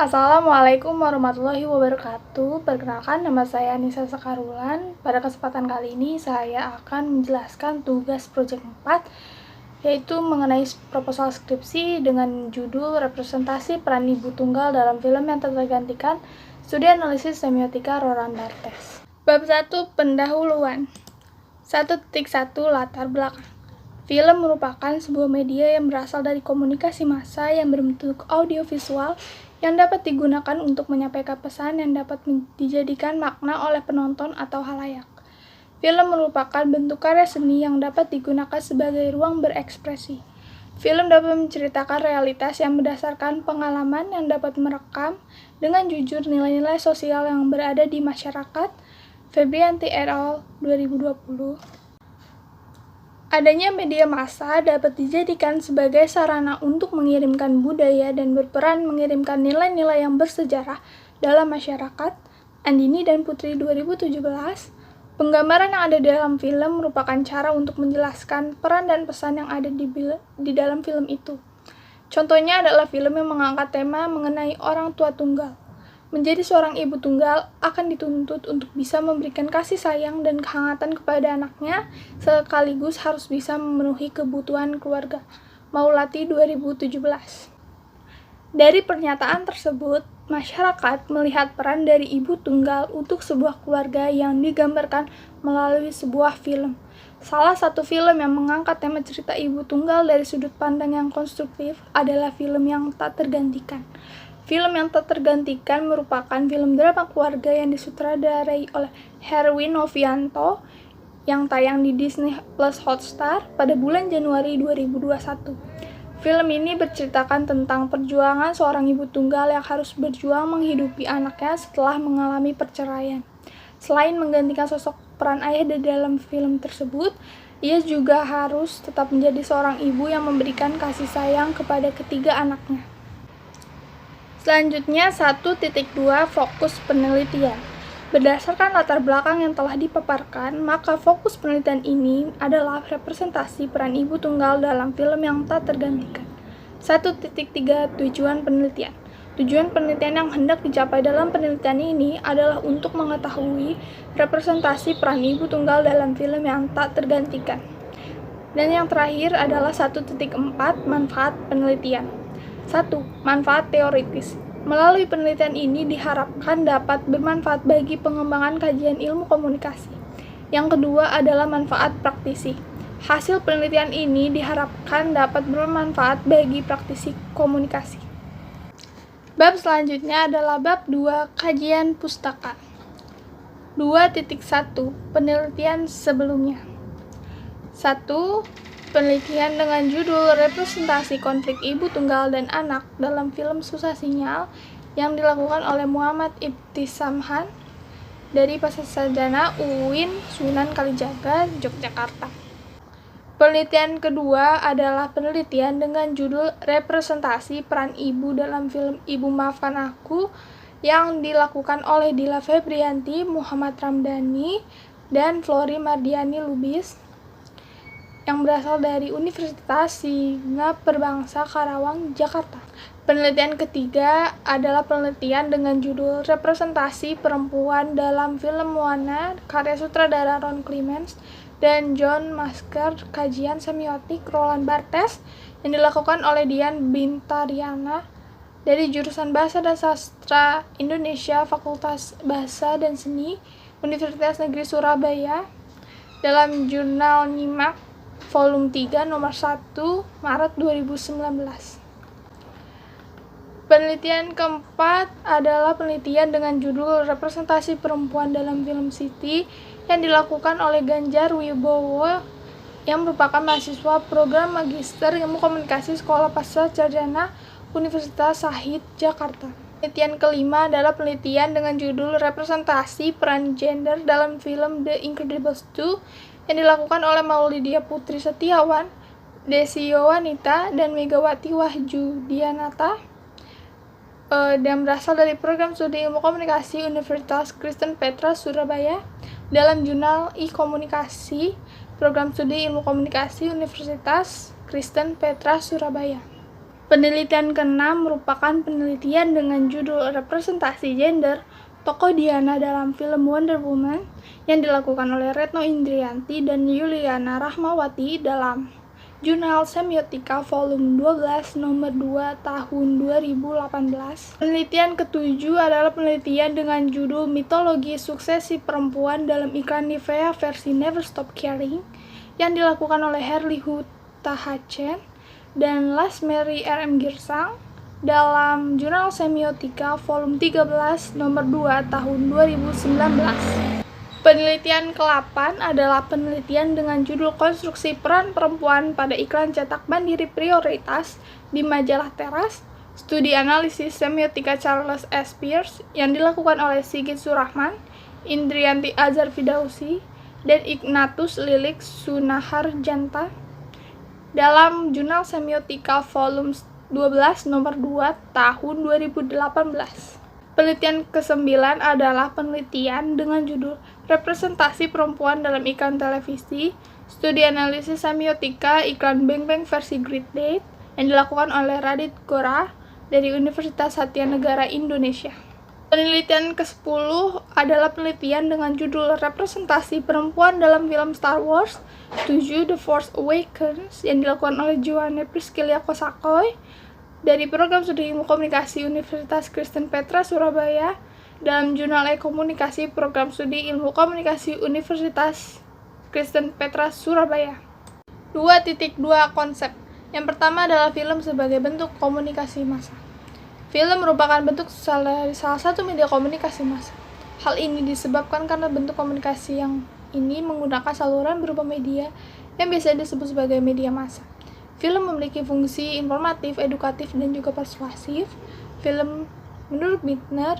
Assalamualaikum warahmatullahi wabarakatuh. Perkenalkan, nama saya Nisa Sekarulan. Pada kesempatan kali ini saya akan menjelaskan tugas proyek 4, yaitu mengenai proposal skripsi dengan judul Representasi Peran Ibu Tunggal dalam Film yang Tergantikan, Studi Analisis Semiotika Roland Barthes. Bab 1, Pendahuluan. 1.1 Latar belakang. Film merupakan sebuah media yang berasal dari komunikasi massa yang berbentuk audiovisual yang dapat digunakan untuk menyampaikan pesan yang dapat dijadikan makna oleh penonton atau halayak. Film merupakan bentuk karya seni yang dapat digunakan sebagai ruang berekspresi. Film dapat menceritakan realitas yang berdasarkan pengalaman yang dapat merekam dengan jujur nilai-nilai sosial yang berada di masyarakat. Febrianti et al. 2020. Adanya media massa dapat dijadikan sebagai sarana untuk mengirimkan budaya dan berperan mengirimkan nilai-nilai yang bersejarah dalam masyarakat. Andini dan Putri 2017. Penggambaran yang ada dalam film merupakan cara untuk menjelaskan peran dan pesan yang ada di dalam film itu. Contohnya adalah film yang mengangkat tema mengenai orang tua tunggal. Menjadi seorang ibu tunggal akan dituntut untuk bisa memberikan kasih sayang dan kehangatan kepada anaknya, sekaligus harus bisa memenuhi kebutuhan keluarga. Maulati 2017. Dari pernyataan tersebut, masyarakat melihat peran dari ibu tunggal untuk sebuah keluarga yang digambarkan melalui sebuah film. Salah satu film yang mengangkat tema cerita ibu tunggal dari sudut pandang yang konstruktif adalah film yang tak tergantikan. Film yang tak tergantikan merupakan film drama keluarga yang disutradarai oleh Herwin Novianto yang tayang di Disney Plus Hotstar pada bulan Januari 2021. Film ini berceritakan tentang perjuangan seorang ibu tunggal yang harus berjuang menghidupi anaknya setelah mengalami perceraian. Selain menggantikan sosok peran ayah di dalam film tersebut, ia juga harus tetap menjadi seorang ibu yang memberikan kasih sayang kepada ketiga anaknya. Selanjutnya 1.2 Fokus penelitian. Berdasarkan latar belakang yang telah dipaparkan, maka fokus penelitian ini adalah representasi peran ibu tunggal dalam film yang tak tergantikan. 1.3 Tujuan penelitian. Tujuan penelitian yang hendak dicapai dalam penelitian ini adalah untuk mengetahui representasi peran ibu tunggal dalam film yang tak tergantikan. Dan yang terakhir adalah 1.4 Manfaat penelitian. 1. Manfaat teoritis. Melalui penelitian ini diharapkan dapat bermanfaat bagi pengembangan kajian ilmu komunikasi. Yang kedua adalah manfaat praktisi. Hasil penelitian ini diharapkan dapat bermanfaat bagi praktisi komunikasi. Bab selanjutnya adalah bab 2 Kajian pustaka. 2.1 Penelitian sebelumnya. 1. Penelitian dengan judul Representasi Konflik Ibu Tunggal dan Anak dalam Film Susah Sinyal yang dilakukan oleh Muhammad Ibtisamhan dari Pasasarjana UIN Sunan Kalijaga, Yogyakarta. Penelitian kedua adalah penelitian dengan judul Representasi Peran Ibu dalam Film Ibu Maafkan Aku yang dilakukan oleh Dila Febrianti, Muhammad Ramdhani, dan Flori Mardiani Lubis yang berasal dari Universitas Signa Perbangsa Karawang, Jakarta. Penelitian ketiga adalah penelitian dengan judul Representasi Perempuan dalam Film Moana karya sutradara Ron Clements dan John Masker, kajian semiotik Roland Barthes yang dilakukan oleh Dian Bintariana dari jurusan Bahasa dan Sastra Indonesia Fakultas Bahasa dan Seni Universitas Negeri Surabaya dalam jurnal Nyimak Volume 3 nomor 1 Maret 2019. Penelitian keempat adalah penelitian dengan judul Representasi Perempuan dalam Film Siti yang dilakukan oleh Ganjar Wibowo yang merupakan mahasiswa program Magister Ilmu Komunikasi Sekolah Pascasarjana Universitas Shahid, Jakarta. Penelitian kelima adalah penelitian dengan judul Representasi Peran Gender dalam Film The Incredibles 2 yang dilakukan oleh Maulidia Putri Setiawan, Desi Yowanita, dan Megawati Wahjudianata dan berasal dari program studi ilmu komunikasi Universitas Kristen Petra Surabaya dalam jurnal e-komunikasi program studi ilmu komunikasi Universitas Kristen Petra Surabaya. Penelitian ke-6 merupakan penelitian dengan judul Representasi Gender Tokoh Diana dalam film Wonder Woman yang dilakukan oleh Retno Indrianti dan Yuliana Rahmawati dalam Jurnal Semiotika Volume 12 Nomor 2 Tahun 2018. Penelitian ke-7 adalah penelitian dengan judul Mitologi Suksesi Perempuan dalam iklan Nivea versi Never Stop Caring yang dilakukan oleh Herli Hutahacen dan Lasmeri R.M. Girsang dalam Jurnal Semiotika Volume 13 Nomor 2 Tahun 2019. Penelitian ke-8 adalah penelitian dengan judul Konstruksi Peran Perempuan pada Iklan Cetak Mandiri Prioritas di Majalah Teras, Studi Analisis Semiotika Charles S. Peirce yang dilakukan oleh Sigit Surahman, Indrianti Azhar Fidausi, dan Ignatius Lilik Sunaharjanta dalam Jurnal Semiotika Volume 12 Nomor 2 Tahun 2018. Penelitian ke-9 adalah penelitian dengan judul Representasi Perempuan dalam Iklan Televisi, Studi Analisis Semiotika Iklan Beng Beng versi Grid Date yang dilakukan oleh Radit Gora dari Universitas Satyanegara Indonesia. Penelitian ke-10 adalah penelitian dengan judul Representasi Perempuan dalam Film Star Wars 7 The Force Awakens yang dilakukan oleh Joanne Priscilla Kosakoy dari Program Studi Ilmu Komunikasi Universitas Kristen Petra Surabaya dalam Jurnal E-Komunikasi Program Studi Ilmu Komunikasi Universitas Kristen Petra Surabaya. 2.2 Konsep. Yang pertama adalah film sebagai bentuk komunikasi massa. Film merupakan bentuk salah satu media komunikasi massa. Hal ini disebabkan karena bentuk komunikasi yang ini menggunakan saluran berupa media yang biasa disebut sebagai media massa. Film memiliki fungsi informatif, edukatif, dan juga persuasif. Film menurut Bittner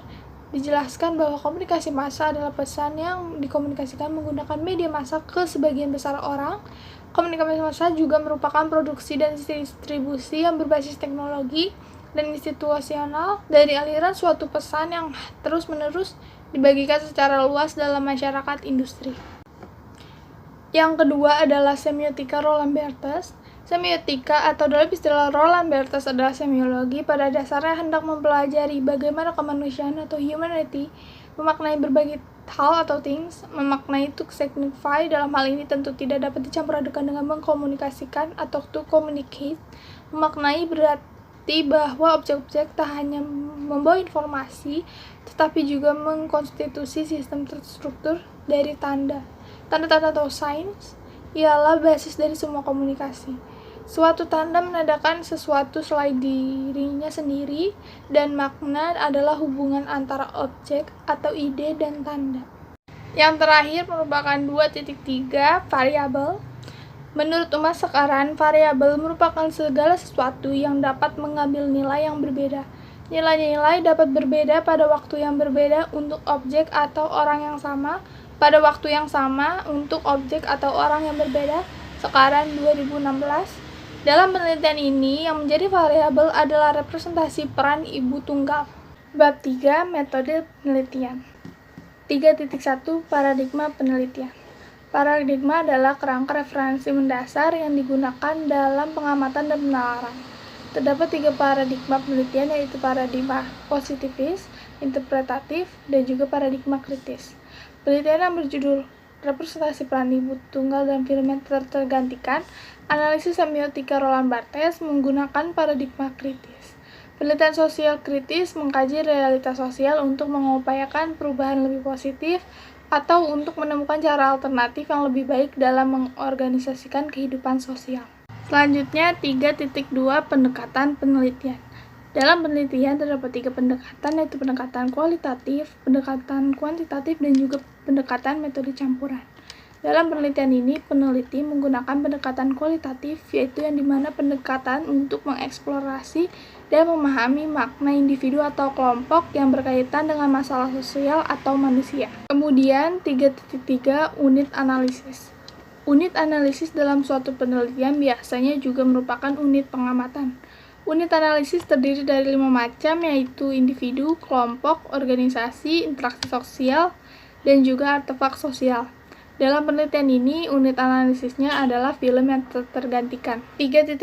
dijelaskan bahwa komunikasi massa adalah pesan yang dikomunikasikan menggunakan media massa ke sebagian besar orang. Komunikasi massa juga merupakan produksi dan distribusi yang berbasis teknologi dan institusional dari aliran suatu pesan yang terus-menerus dibagikan secara luas dalam masyarakat industri. Yang kedua adalah semiotika Roland Barthes. Semiotika atau dalam istilah Roland Barthes adalah semiologi pada dasarnya hendak mempelajari bagaimana kemanusiaan atau humanity memaknai berbagai hal atau things. Memaknai to signify dalam hal ini tentu tidak dapat dicampur adukan dengan mengkomunikasikan atau to communicate. Memaknai berarti bahwa objek-objek tak hanya membawa informasi tetapi juga mengkonstitusi sistem terstruktur dari tanda. Tanda-tanda atau signs ialah basis dari semua komunikasi. Suatu tanda menandakan sesuatu selain dirinya sendiri, dan makna adalah hubungan antara objek atau ide dan tanda. Yang terakhir merupakan 2.3 variabel. Menurut Uma Sekaran, variabel merupakan segala sesuatu yang dapat mengambil nilai yang berbeda. Nilai-nilai dapat berbeda pada waktu yang berbeda untuk objek atau orang yang sama, pada waktu yang sama untuk objek atau orang yang berbeda. Sekaran 2016. Dalam penelitian ini, yang menjadi variabel adalah representasi peran ibu tunggal. Bab 3. Metode penelitian. 3.1 Paradigma penelitian. Paradigma adalah kerangka referensi mendasar yang digunakan dalam pengamatan dan penalaran. Terdapat 3 paradigma penelitian, yaitu paradigma positivis, interpretatif, dan juga paradigma kritis. Penelitian yang berjudul Representasi Peran Ibu Tunggal dalam Film yang Tergantikan, Analisis Semiotika Roland Barthes menggunakan paradigma kritis. Penelitian sosial kritis mengkaji realitas sosial untuk mengupayakan perubahan lebih positif atau untuk menemukan cara alternatif yang lebih baik dalam mengorganisasikan kehidupan sosial. Selanjutnya, 3.2 Pendekatan penelitian. Dalam penelitian terdapat 3 pendekatan, yaitu pendekatan kualitatif, pendekatan kuantitatif, dan juga pendekatan metode campuran. Dalam penelitian ini, peneliti menggunakan pendekatan kualitatif, yaitu yang dimana pendekatan untuk mengeksplorasi dan memahami makna individu atau kelompok yang berkaitan dengan masalah sosial atau manusia. Kemudian, 3.3 Unit analisis. Unit analisis dalam suatu penelitian biasanya juga merupakan unit pengamatan. Unit analisis terdiri dari 5 macam, yaitu individu, kelompok, organisasi, interaksi sosial, dan juga artefak sosial. Dalam penelitian ini, unit analisisnya adalah film yang tergantikan. 3.4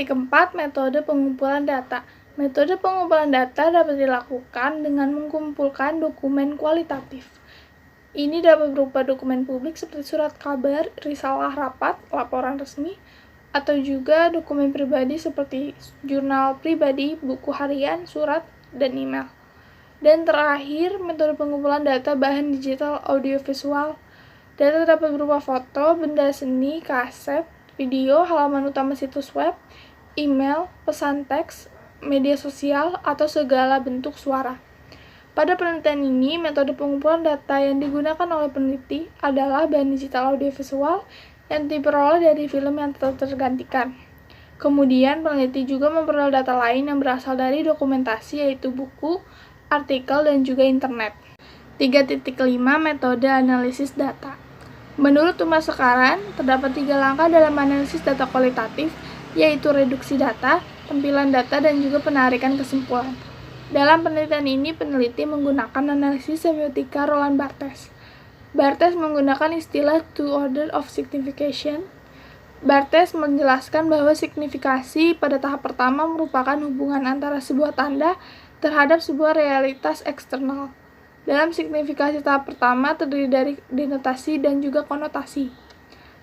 Metode pengumpulan data. Metode pengumpulan data dapat dilakukan dengan mengumpulkan dokumen kualitatif. Ini dapat berupa dokumen publik seperti surat kabar, risalah rapat, laporan resmi, atau juga dokumen pribadi seperti jurnal pribadi, buku harian, surat, dan email. Dan terakhir, metode pengumpulan data bahan digital audiovisual. Data dapat berupa foto, benda seni, kaset, video, halaman utama situs web, email, pesan teks, media sosial, atau segala bentuk suara. Pada penelitian ini, metode pengumpulan data yang digunakan oleh peneliti adalah bahan digital audiovisual yang diperoleh dari film yang tergantikan. Kemudian, peneliti juga memperoleh data lain yang berasal dari dokumentasi, yaitu buku, artikel, dan juga internet. 3.5 Metode analisis data. Menurut Thomas Sekaran, terdapat 3 langkah dalam analisis data kualitatif, yaitu reduksi data, tampilan data, dan juga penarikan kesimpulan. Dalam penelitian ini, peneliti menggunakan analisis semiotika Roland Barthes. Barthes menggunakan istilah two order of signification. Barthes menjelaskan bahwa signifikasi pada tahap pertama merupakan hubungan antara sebuah tanda terhadap sebuah realitas eksternal. Dalam signifikasi tahap pertama terdiri dari denotasi dan juga konotasi.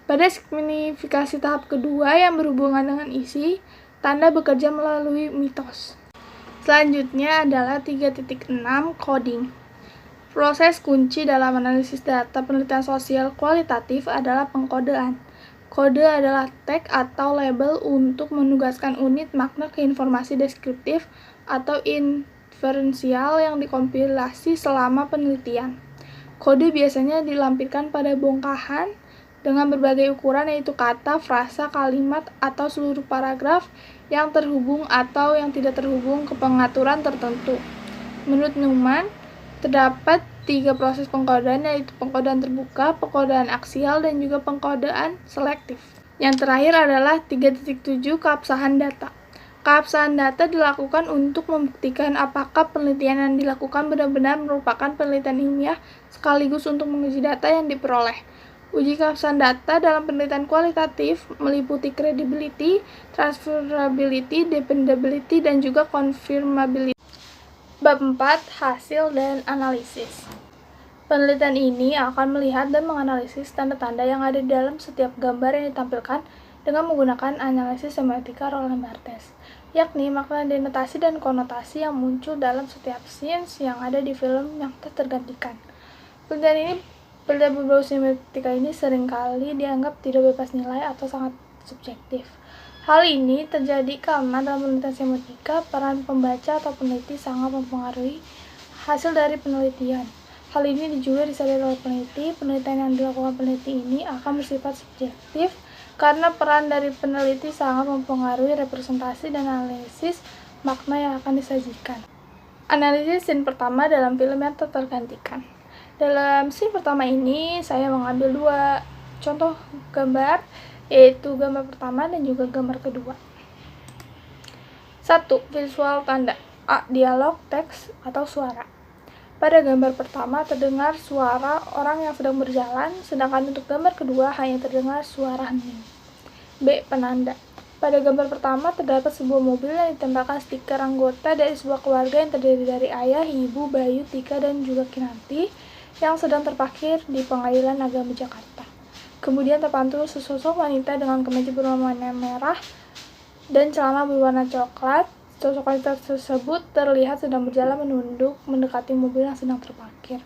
Pada signifikasi tahap kedua yang berhubungan dengan isi, tanda bekerja melalui mitos. Selanjutnya adalah 3.6 Coding. Proses kunci dalam analisis data penelitian sosial kualitatif adalah pengkodean. Kode adalah tag atau label untuk menugaskan unit makna ke informasi deskriptif atau inferensial yang dikompilasi selama penelitian. Kode biasanya dilampirkan pada bongkahan dengan berbagai ukuran, yaitu kata, frasa, kalimat, atau seluruh paragraf yang terhubung atau yang tidak terhubung ke pengaturan tertentu. Menurut Newman, terdapat 3 proses pengkodean, yaitu pengkodean terbuka, pengkodean aksial, dan juga pengkodean selektif. Yang terakhir adalah 3.7 Keabsahan data. Keabsahan data dilakukan untuk membuktikan apakah penelitian yang dilakukan benar-benar merupakan penelitian ilmiah sekaligus untuk menguji data yang diperoleh. Uji keabsahan data dalam penelitian kualitatif meliputi credibility, transferability, dependability, dan juga confirmability. Bab 4. Hasil dan analisis. Penelitian ini akan melihat dan menganalisis tanda-tanda yang ada di dalam setiap gambar yang ditampilkan dengan menggunakan analisis semiotika Roland Barthes, yakni makna denotasi dan konotasi yang muncul dalam setiap scenes yang ada di film yang tergantikan. Penelitian berbau semiotika ini seringkali dianggap tidak bebas nilai atau sangat subjektif. Hal ini terjadi karena dalam penelitian semiotika, peran pembaca atau peneliti sangat mempengaruhi hasil dari penelitian. Hal ini juga disadari oleh peneliti. Penelitian yang dilakukan peneliti ini akan bersifat subjektif karena peran dari peneliti sangat mempengaruhi representasi dan analisis makna yang akan disajikan. Analisis scene pertama dalam film yang tergantikan. Dalam scene pertama ini, saya mengambil 2 contoh gambar, yaitu gambar pertama dan juga gambar kedua. 1. Visual tanda. A. Dialog, teks, atau suara. Pada gambar pertama terdengar suara orang yang sedang berjalan, sedangkan untuk gambar kedua hanya terdengar suara hening. B. Penanda. Pada gambar pertama terdapat sebuah mobil yang ditempelkan stiker anggota dari sebuah keluarga yang terdiri dari ayah, ibu, Bayu, Tika, dan juga Kinanti yang sedang terparkir di Pengadilan Agama Jakarta. Kemudian terpantul sesosok wanita dengan kemeja berwarna merah dan celana berwarna coklat. Sosok wanita tersebut terlihat sedang berjalan menunduk mendekati mobil yang sedang terparkir.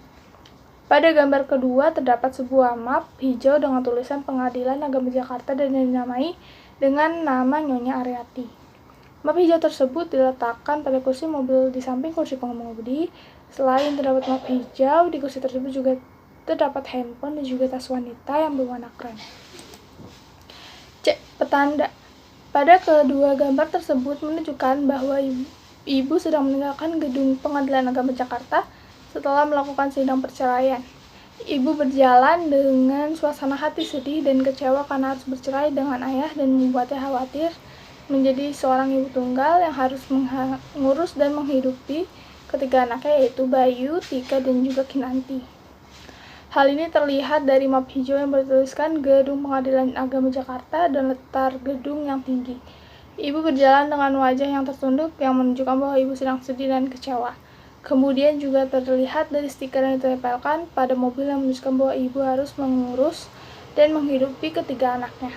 Pada gambar kedua terdapat sebuah map hijau dengan tulisan Pengadilan Agama Jakarta dan dinamai dengan nama Nyonya Aryati. Map hijau tersebut diletakkan pada kursi mobil di samping kursi pengemudi. Selain terdapat map hijau, di kursi tersebut juga terdapat handphone dan juga tas wanita yang berwarna krem. C. Petanda. Pada kedua gambar tersebut menunjukkan bahwa ibu sedang meninggalkan gedung Pengadilan Agama Jakarta setelah melakukan sidang perceraian. Ibu berjalan dengan suasana hati sedih dan kecewa karena harus bercerai dengan ayah dan membuatnya khawatir menjadi seorang ibu tunggal yang harus mengurus dan menghidupi ketiga anaknya, yaitu Bayu, Tika, dan juga Kinanti. Hal ini terlihat dari map hijau yang bertuliskan Gedung Pengadilan Agama Jakarta dan letar gedung yang tinggi. Ibu berjalan dengan wajah yang tertunduk yang menunjukkan bahwa ibu sedang sedih dan kecewa. Kemudian juga terlihat dari stiker yang ditempelkan pada mobil yang menunjukkan bahwa ibu harus mengurus dan menghidupi ketiga anaknya.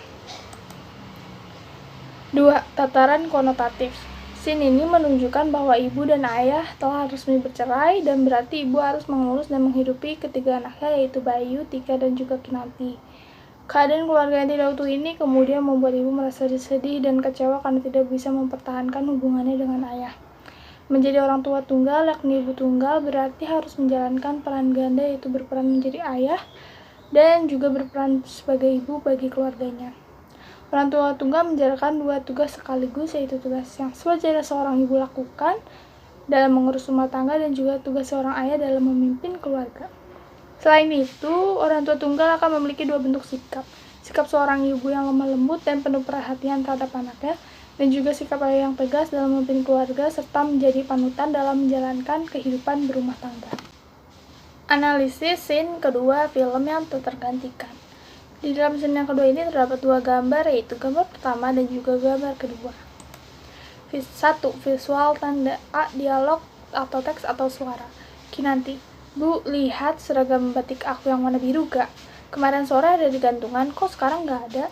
2. Tataran konotatif. Scene ini menunjukkan bahwa ibu dan ayah telah resmi bercerai dan berarti ibu harus mengurus dan menghidupi ketiga anaknya yaitu Bayu, Tika, dan juga Kinanti. Keadaan keluarga yang tidak utuh ini kemudian membuat ibu merasa sedih dan kecewa karena tidak bisa mempertahankan hubungannya dengan ayah. Menjadi orang tua tunggal, yakni ibu tunggal, berarti harus menjalankan peran ganda yaitu berperan menjadi ayah dan juga berperan sebagai ibu bagi keluarganya. Orang tua tunggal menjalankan dua tugas sekaligus, yaitu tugas yang sewajarnya seorang ibu lakukan dalam mengurus rumah tangga dan juga tugas seorang ayah dalam memimpin keluarga. Selain itu, orang tua tunggal akan memiliki dua bentuk sikap. Sikap seorang ibu yang lemah lembut dan penuh perhatian terhadap anaknya, dan juga sikap ayah yang tegas dalam memimpin keluarga serta menjadi panutan dalam menjalankan kehidupan berumah tangga. Analisis scene kedua film yang tergantikan. Di dalam scene yang kedua ini terdapat dua gambar, yaitu gambar pertama dan juga gambar kedua. 1. Visual tanda A. Dialog atau teks atau suara. Kinanti, Bu, lihat seragam batik aku yang warna biru gak? Kemarin sore ada di gantungan, kok sekarang gak ada?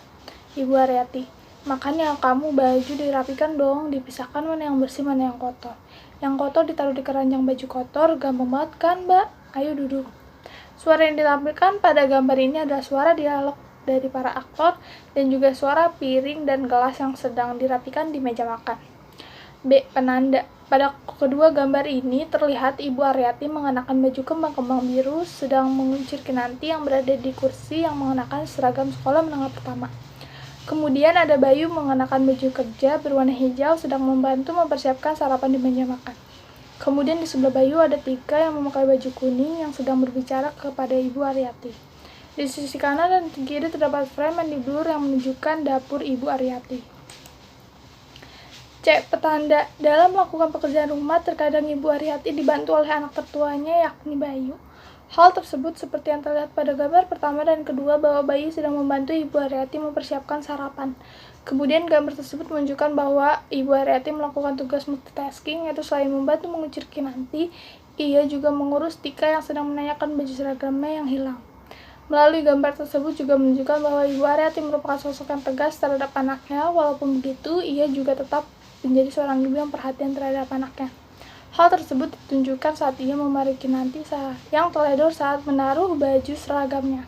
Ibu Aryati, makanya kamu baju dirapikan dong, dipisahkan mana yang bersih mana yang kotor. Yang kotor ditaruh di keranjang baju kotor, gampang banget kan mbak? Ayo duduk. Suara yang ditampilkan pada gambar ini adalah suara dialog dari para aktor dan juga suara piring dan gelas yang sedang dirapikan di meja makan. B. Penanda. Pada kedua gambar ini terlihat Ibu Aryati mengenakan baju kembang-kembang biru sedang menguncir Kinanti yang berada di kursi yang mengenakan seragam sekolah menengah pertama. Kemudian ada Bayu mengenakan baju kerja berwarna hijau sedang membantu mempersiapkan sarapan di meja makan. Kemudian di sebelah Bayu ada Tika yang memakai baju kuning yang sedang berbicara kepada Ibu Aryati. Di sisi kanan dan kiri terdapat frame yang di-blur yang menunjukkan dapur Ibu Aryati. C. Petanda. Dalam melakukan pekerjaan rumah, terkadang Ibu Aryati dibantu oleh anak tertuanya, yakni Bayu. Hal tersebut seperti yang terlihat pada gambar pertama dan kedua bahwa Bayu sedang membantu Ibu Aryati mempersiapkan sarapan. Kemudian gambar tersebut menunjukkan bahwa Ibu Aryati melakukan tugas multitasking, yaitu selain membantu menguncir Kinanti, ia juga mengurus Tika yang sedang menanyakan baju seragamnya yang hilang. Melalui gambar tersebut juga menunjukkan bahwa Ibu Aryati merupakan sosok yang tegas terhadap anaknya, walaupun begitu ia juga tetap menjadi seorang ibu yang perhatian terhadap anaknya. Hal tersebut ditunjukkan saat ia memarahi Kinanti yang teledor saat menaruh baju seragamnya.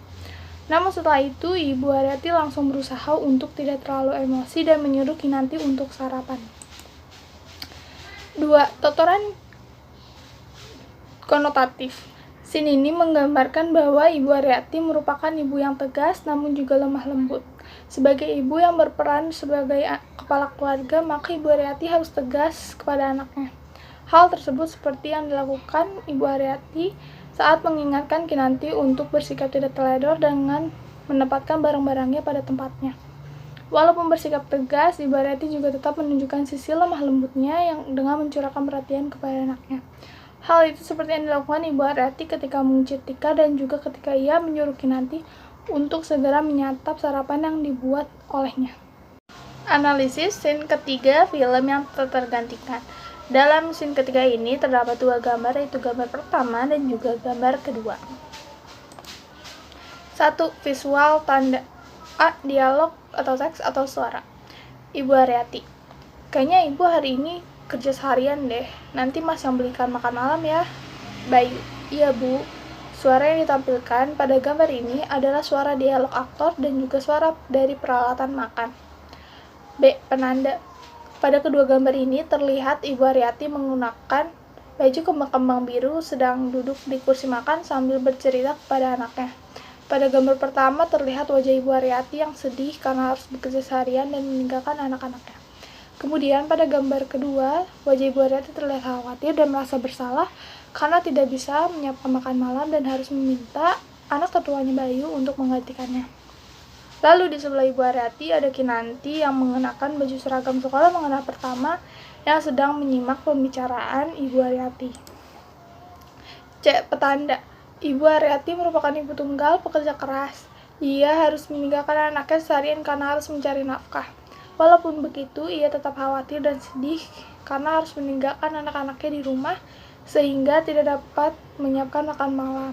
Namun setelah itu, Ibu Aryati langsung berusaha untuk tidak terlalu emosi dan menyuruh Kinanti untuk sarapan. 2. Tataran konotatif. Scene ini menggambarkan bahwa Ibu Aryati merupakan ibu yang tegas namun juga lemah lembut. Sebagai ibu yang berperan sebagai kepala keluarga, maka Ibu Aryati harus tegas kepada anaknya. Hal tersebut seperti yang dilakukan Ibu Aryati saat mengingatkan Kinanti untuk bersikap tidak teledor dengan menempatkan barang-barangnya pada tempatnya. Walaupun bersikap tegas, Ibu Aryati juga tetap menunjukkan sisi lemah lembutnya yang dengan mencurahkan perhatian kepada anaknya. Hal itu seperti yang dilakukan Ibu Aryati ketika menguncir Tika dan juga ketika ia menyuruh Kinanti untuk segera menyantap sarapan yang dibuat olehnya. Analisis scene ketiga film yang tergantikan. Dalam scene ketiga ini terdapat dua gambar, yaitu gambar pertama dan juga gambar kedua. 1. Visual tanda A. Dialog atau teks atau suara. Ibu Aryati, kayaknya ibu hari ini kerja seharian deh, nanti mas yang belikan makan malam ya. Bayu, iya bu. Suara yang ditampilkan pada gambar ini adalah suara dialog aktor dan juga suara dari peralatan makan. B. Penanda. Pada kedua gambar ini terlihat Ibu Aryati menggunakan baju kembang-kembang biru sedang duduk di kursi makan sambil bercerita kepada anaknya. Pada gambar pertama terlihat wajah Ibu Aryati yang sedih karena harus bekerja seharian dan meninggalkan anak-anaknya. Kemudian pada gambar kedua, wajah Ibu Aryati terlihat khawatir dan merasa bersalah karena tidak bisa menyiapkan makan malam dan harus meminta anak tertuanya Bayu untuk menggantikannya. Lalu di sebelah Ibu Aryati ada Kinanti yang mengenakan baju seragam sekolah mengenal pertama yang sedang menyimak pembicaraan Ibu Aryati. C. Petanda. Ibu Aryati merupakan ibu tunggal pekerja keras. Ia harus meninggalkan anaknya seharian karena harus mencari nafkah. Walaupun begitu, ia tetap khawatir dan sedih karena harus meninggalkan anak-anaknya di rumah sehingga tidak dapat menyiapkan makan malam.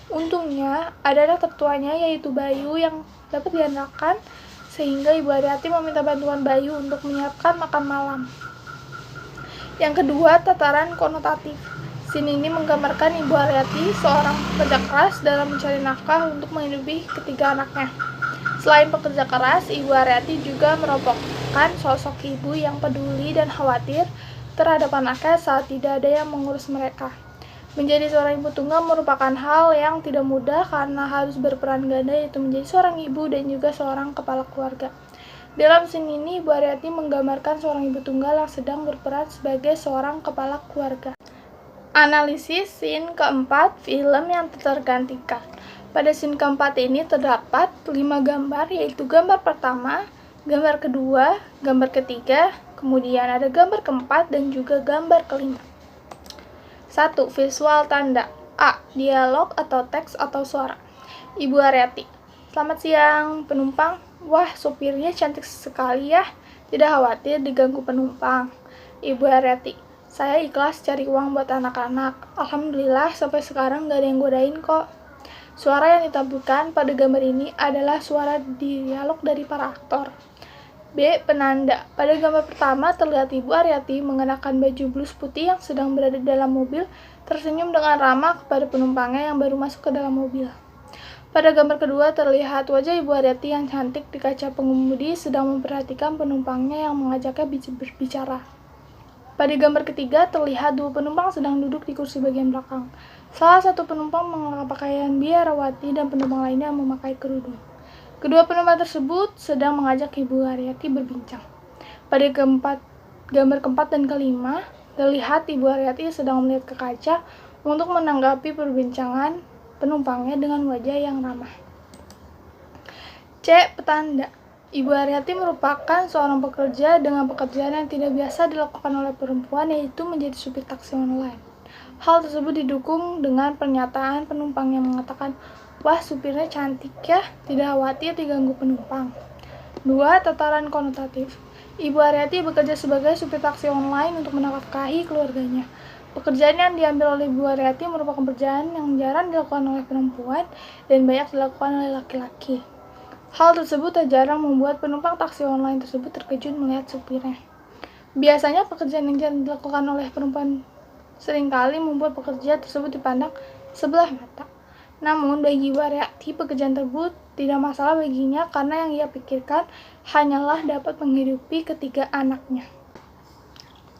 Untungnya, ada anak tertuanya yaitu Bayu yang dapat diandalkan sehingga Ibu Aryati meminta bantuan Bayu untuk menyiapkan makan malam. Yang kedua, tataran konotatif. Scene ini menggambarkan Ibu Aryati, seorang pekerja keras dalam mencari nafkah untuk menghidupi ketiga anaknya. Selain pekerja keras, Ibu Aryati juga merupakan sosok ibu yang peduli dan khawatir terhadap anaknya saat tidak ada yang mengurus mereka. Menjadi seorang ibu tunggal merupakan hal yang tidak mudah karena harus berperan ganda, yaitu menjadi seorang ibu dan juga seorang kepala keluarga. Dalam scene ini, Ibu Aryati menggambarkan seorang ibu tunggal yang sedang berperan sebagai seorang kepala keluarga. Analisis scene keempat, film yang tergantikan. Pada scene keempat ini terdapat 5 gambar, yaitu gambar pertama, gambar kedua, gambar ketiga, kemudian ada gambar keempat dan juga gambar kelima. 1. Visual tanda. A. Dialog atau teks atau suara. Ibu Aryati. Selamat siang, penumpang. Wah, sopirnya cantik sekali ya. Tidak khawatir diganggu penumpang. Ibu Aryati. Saya ikhlas cari uang buat anak-anak. Alhamdulillah sampai sekarang gak ada yang godain kok. Suara yang ditampilkan pada gambar ini adalah suara dialog dari para aktor. B. Penanda. Pada gambar pertama terlihat Ibu Aryati mengenakan baju blus putih yang sedang berada di dalam mobil, tersenyum dengan ramah kepada penumpangnya yang baru masuk ke dalam mobil. Pada gambar kedua terlihat wajah Ibu Aryati yang cantik di kaca pengemudi sedang memperhatikan penumpangnya yang mengajaknya berbicara. Pada gambar ketiga terlihat 2 penumpang sedang duduk di kursi bagian belakang. Salah satu penumpang mengenakan pakaian biarawati dan penumpang lainnya memakai kerudung. Kedua penumpang tersebut sedang mengajak Ibu Aryati berbincang. Pada gambar keempat dan kelima, terlihat Ibu Aryati sedang melihat ke kaca untuk menanggapi perbincangan penumpangnya dengan wajah yang ramah. C. Petanda. Ibu Aryati merupakan seorang pekerja dengan pekerjaan yang tidak biasa dilakukan oleh perempuan, yaitu menjadi supir taksi online. Hal tersebut didukung dengan pernyataan penumpang yang mengatakan, wah, supirnya cantik ya, tidak khawatir diganggu penumpang. 2. Tataran konotatif. Ibu Aryati bekerja sebagai supir taksi online untuk menafkahi keluarganya. Pekerjaan yang diambil oleh Ibu Aryati merupakan pekerjaan yang jarang dilakukan oleh perempuan dan banyak dilakukan oleh laki-laki. Hal tersebut tak jarang membuat penumpang taksi online tersebut terkejut melihat supirnya. Biasanya pekerjaan yang jarang dilakukan oleh perempuan seringkali membuat pekerja tersebut dipandang sebelah mata. Namun, bagi Ibu Aryati, pekerjaan tersebut tidak masalah baginya karena yang ia pikirkan hanyalah dapat menghidupi ketiga anaknya.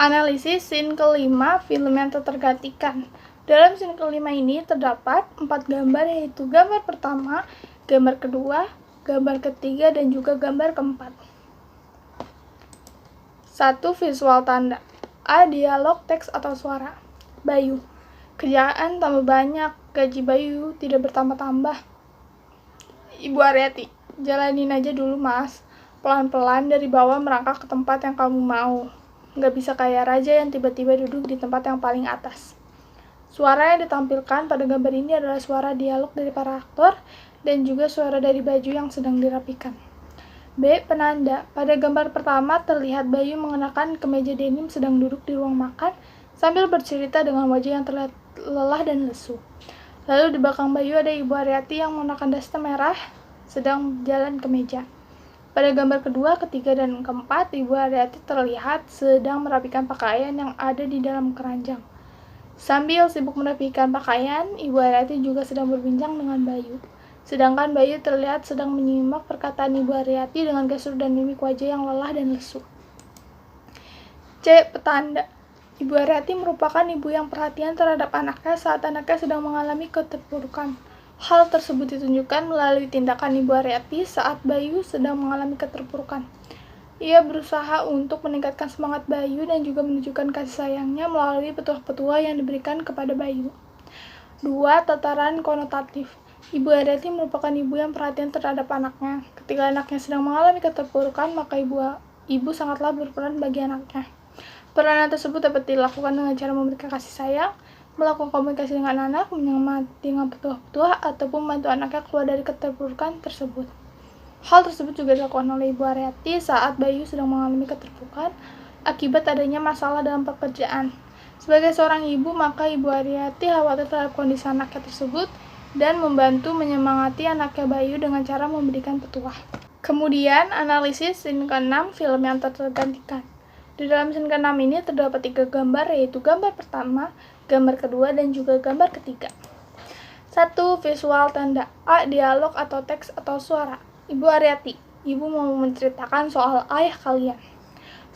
Analisis scene kelima, film yang tergantikan. Dalam scene kelima ini terdapat 4 gambar, yaitu gambar pertama, gambar kedua, gambar ketiga, dan juga gambar keempat. 1. Visual tanda. A. Dialog, teks atau suara. Bayu. Kerjaan tambah banyak, gaji Bayu tidak bertambah-tambah. Ibu Aryati. Jalanin aja dulu mas, pelan-pelan dari bawah merangkak ke tempat yang kamu mau. Nggak bisa kayak raja yang tiba-tiba duduk di tempat yang paling atas. Suara yang ditampilkan pada gambar ini adalah suara dialog dari para aktor dan juga suara dari baju yang sedang dirapikan. B. Penanda. Pada gambar pertama terlihat Bayu mengenakan kemeja denim sedang duduk di ruang makan sambil bercerita dengan wajah yang terlihat lelah dan lesu. Lalu di belakang Bayu ada Ibu Aryati yang mengenakan daster merah sedang jalan ke meja. Pada gambar kedua, ketiga, dan keempat, Ibu Aryati terlihat sedang merapikan pakaian yang ada di dalam keranjang. Sambil sibuk merapikan pakaian, Ibu Aryati juga sedang berbincang dengan Bayu. Sedangkan Bayu terlihat sedang menyimak perkataan Ibu Aryati dengan gestur dan mimik wajah yang lelah dan lesu. C. Petanda. Ibu Aryati merupakan ibu yang perhatian terhadap anaknya saat anaknya sedang mengalami keterpurukan. Hal tersebut ditunjukkan melalui tindakan Ibu Aryati saat Bayu sedang mengalami keterpurukan. Ia berusaha untuk meningkatkan semangat Bayu dan juga menunjukkan kasih sayangnya melalui petuah-petuah yang diberikan kepada Bayu. 2. Tataran konotatif. Ibu Aryati merupakan ibu yang perhatian terhadap anaknya. Ketika anaknya sedang mengalami keterpurukan, maka ibu sangatlah berperan bagi anaknya. Peranan tersebut dapat dilakukan dengan cara memberikan kasih sayang, melakukan komunikasi dengan anak, menyemangati dengan petuah-petuah, ataupun membantu anaknya keluar dari keterpurukan tersebut. Hal tersebut juga dilakukan oleh Ibu Aryati saat Bayu sedang mengalami keterpurukan akibat adanya masalah dalam pekerjaan. Sebagai seorang ibu, maka Ibu Aryati khawatir terhadap kondisi anaknya tersebut dan membantu menyemangati anaknya Bayu dengan cara memberikan petuah. Kemudian, analisis scene ke-6 film yang tergantikan. Di dalam scene ke-6 ini terdapat 3 gambar, yaitu gambar pertama, gambar kedua, dan juga gambar ketiga. 1. Visual tanda. A. Dialog atau teks atau suara. Ibu Aryati, ibu mau menceritakan soal ayah kalian.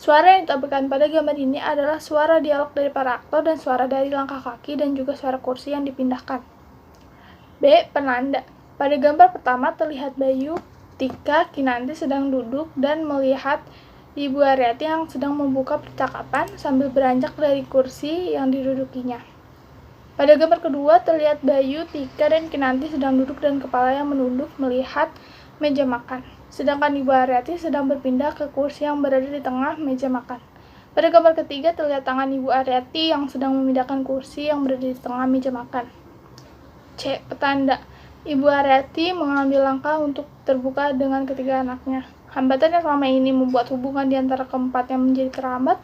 Suara yang ditampilkan pada gambar ini adalah suara dialog dari para aktor dan suara dari langkah kaki dan juga suara kursi yang dipindahkan. B. Penanda. Pada gambar pertama terlihat Bayu, Tika, Kinanti sedang duduk dan melihat Ibu Aryati yang sedang membuka percakapan sambil beranjak dari kursi yang didudukinya. Pada gambar kedua terlihat Bayu, Tika, dan Kinanti sedang duduk dan kepala yang menunduk melihat meja makan. Sedangkan Ibu Aryati sedang berpindah ke kursi yang berada di tengah meja makan. Pada gambar ketiga terlihat tangan Ibu Aryati yang sedang memindahkan kursi yang berada di tengah meja makan. C. Petanda. Ibu Aryati mengambil langkah untuk terbuka dengan ketiga anaknya. Hambatan yang selama ini membuat hubungan di antara keempat yang menjadi kerabat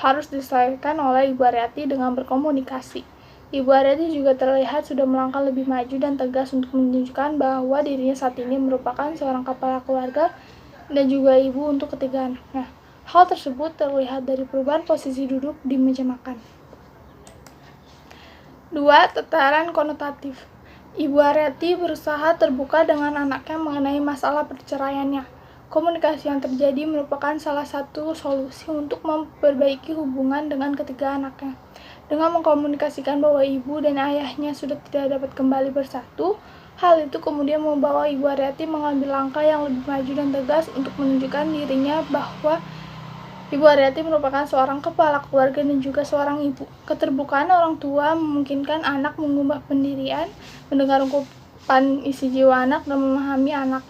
harus diselesaikan oleh Ibu Aryati dengan berkomunikasi. Ibu Aryati juga terlihat sudah melangkah lebih maju dan tegas untuk menunjukkan bahwa dirinya saat ini merupakan seorang kepala keluarga dan juga ibu untuk ketiga anaknya. Hal tersebut terlihat dari perubahan posisi duduk di meja makan. 2. Tataran konotatif. Ibu Aryati berusaha terbuka dengan anaknya mengenai masalah perceraiannya. Komunikasi yang terjadi merupakan salah satu solusi untuk memperbaiki hubungan dengan ketiga anaknya. Dengan mengkomunikasikan bahwa ibu dan ayahnya sudah tidak dapat kembali bersatu, hal itu kemudian membawa Ibu Aryati mengambil langkah yang lebih maju dan tegas untuk menunjukkan dirinya bahwa Ibu Aryati merupakan seorang kepala keluarga dan juga seorang ibu. Keterbukaan orang tua memungkinkan anak mengubah pendirian, mendengar ungkapan isi jiwa anak, dan memahami anak.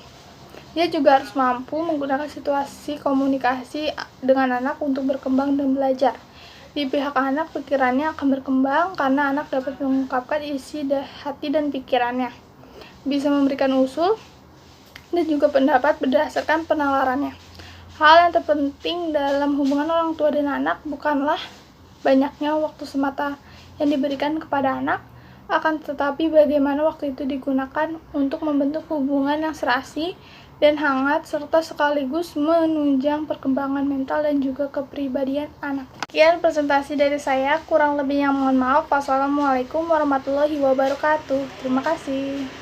Dia juga harus mampu menggunakan situasi komunikasi dengan anak untuk berkembang dan belajar. Di pihak anak, pikirannya akan berkembang karena anak dapat mengungkapkan isi hati dan pikirannya, bisa memberikan usul dan juga pendapat berdasarkan penalarannya. Hal yang terpenting dalam hubungan orang tua dan anak bukanlah banyaknya waktu semata yang diberikan kepada anak, akan tetapi bagaimana waktu itu digunakan untuk membentuk hubungan yang serasi dan hangat serta sekaligus menunjang perkembangan mental dan juga kepribadian anak. Sekian presentasi dari saya, kurang lebihnya mohon maaf. Wassalamualaikum warahmatullahi wabarakatuh. Terima kasih.